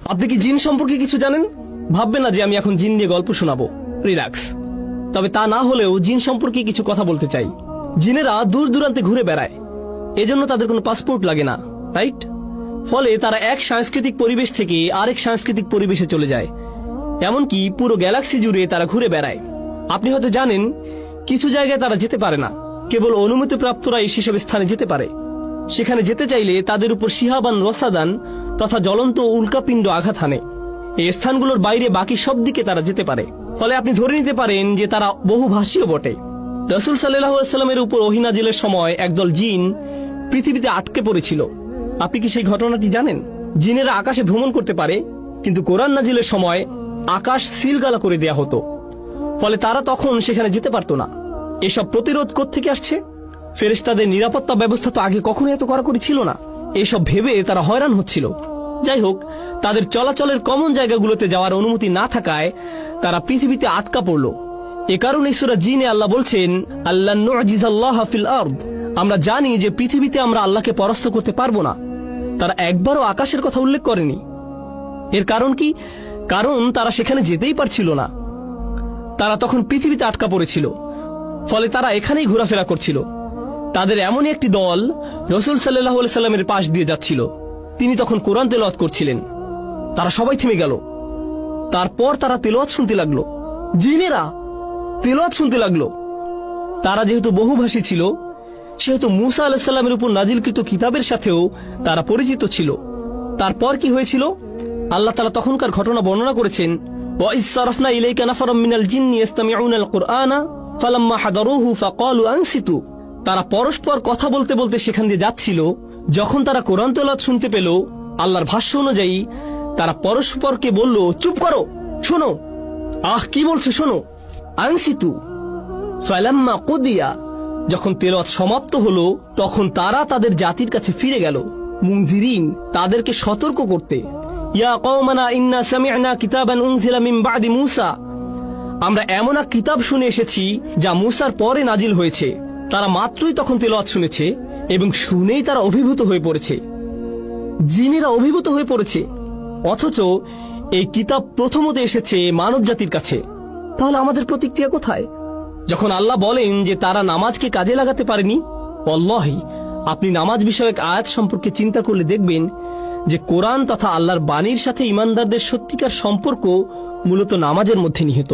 আপনি কি জিন সম্পর্কে কিছু জানেন? ভাববেন না যে আমি এখন জিন নিয়ে গল্প শোনাবো। রিল্যাক্স। তবে তা না হলেও জিন সম্পর্কে কিছু কথা বলতে চাই। জিনেরা দূর দূরান্তে ঘুরে বেড়ায়, এজন্য তাদের কোনো পাসপোর্ট লাগে না, রাইট? ফলে তারা এক সাংস্কৃতিক পরিবেশ থেকে আরেক সাংস্কৃতিক পরিবেশে চলে যায়। এমনকি পুরো গ্যালাক্সি জুড়ে তারা ঘুরে বেড়ায়। আপনি হয়তো জানেন কিছু জায়গায় তারা যেতে পারে না, কেবল অনুমতিপ্রাপ্তরাই সেসব স্থানে যেতে পারে। সেখানে যেতে চাইলে তাদের উপর শিহাবান রসাদান তথা জ্বলন্ত উল্কাপিণ্ড আঘাত হানে। এই স্থানগুলোর বাইরে বাকি সব দিকে তারা যেতে পারে। ফলে আপনি ধরে নিতে পারেন যে তারা বহুভাষীও বটে। রাসূল সাল্লাল্লাহু আলাইহি ওয়াসাল্লামের উপর ওহী নাজিলের সময় একদল জিন পৃথিবীতে আটকে পড়েছিল। আপনি কি সেই ঘটনাটি জানেন? জিনেরা আকাশে ভ্রমণ করতে পারে, কিন্তু কোরআন নাজিলের সময় আকাশ সিলগালা করে দেয়া হতো। ফলে তারা তখন সেখানে যেতে পারত না। এসব প্রতিরোধ কোত্থেকে আসছে? ফেরেশতাদের নিরাপত্তা ব্যবস্থা তো আগে কখনো এত কড়াকড়ি ছিল না। এসব ভেবে তারা হয়রান হচ্ছিল। যাই হোক, তাদের চলাচলের কমন জায়গাগুলোতে যাওয়ার অনুমতি না থাকায় তারা পৃথিবীতে আটকা পড়ল। এ কারণে সূরা জিনে আল্লাহ বলছেন, আল্লাহ নু'জিজাল্লাহ ফিল আরদ। আমরা জানি যে পৃথিবীতে আমরা আল্লাহকে পরাস্ত করতে পারবো না। তারা একবারও আকাশের কথা উল্লেখ করেনি। এর কারণ কি? কারণ তারা সেখানে যেতেই পারছিল না। তারা তখন পৃথিবীতে আটকা পড়েছিল। ফলে তারা এখানেই ঘোরাফেরা করছিল। তাদের এমনই একটি দল রাসূল সাল্লাল্লাহু আলাইহি সাল্লামের পাশ দিয়ে যাচ্ছিল। তিনি তখন কোরআন তেলাওয়াত করছিলেন। তারা সবাই থেমে গেল। তারপর তারা তেলাওয়াত শুনতে লাগলো। জিনেরা তেলাওয়াত শুনতে লাগলো। তারা যেহেতু বহুভাষী ছিল, সেহেতু মূসা আলাইহিস সালামের উপর নাজিলকৃত কিতাবের সাথেও তারা পরিচিত ছিল। তারপর কি হয়েছিল? আল্লাহ তাআলা তখনকার ঘটনা বর্ণনা করেছেন, ওয়া ইয সারাফনা ইলাইকা নাফারাম মিনাল জিন্নি ইস্তামিউনাল কুরআনা ফালাম্মা হাদারুহু ফাকালু আনসিতু। তারা পরস্পর কথা বলতে বলতে সেখান দিয়ে যাচ্ছিল। যখন তারা কোরআন তেলাওয়াত শুনতে পেল, আল্লাহর ভাষ্য অনুযায়ী তারা পরস্পরকে বলল, চুপ করো, শোনো। কি বলছে শোনো। আনসিতু ফালাম্মা কুদিয়া। যখন তেলাওয়াত সমাপ্ত হলো, তখন তারা তাদের জাতির কাছে ফিরে গেল, মুনজিরিন, তাদেরকে সতর্ক করতে। ইয়া কওমানা ইন্না সামি'না কিতাবান উনজিলা মিন বা'দি মূসা। আমরা এমন এক কিতাব শুনে এসেছি যা মূসার পরে নাজিল হয়েছে। তারা মাত্রই তখন তেলাওয়াত শুনেছে এবং শুনেই তারা অভিভূত হয়ে পড়েছে। জিনেরা অভিভূত হয়ে পড়েছে, অথচ এই কিতাব প্রথমত এসেছে মানব জাতির কাছে। তাহলে আমাদের প্রতিক্রিয়া কোথায়? যখন আল্লাহ বলেন যে তারা নামাজকে কাজে লাগাতে পারেনি, ওয়াল্লাহি, আপনি নামাজ বিষয়ক আয়াত সম্পর্কে চিন্তা করলে দেখবেন যে কোরআন তথা আল্লাহর বাণীর সাথে ঈমানদারদের সত্যিকার সম্পর্ক মূলত নামাজের মধ্যে নিহিত।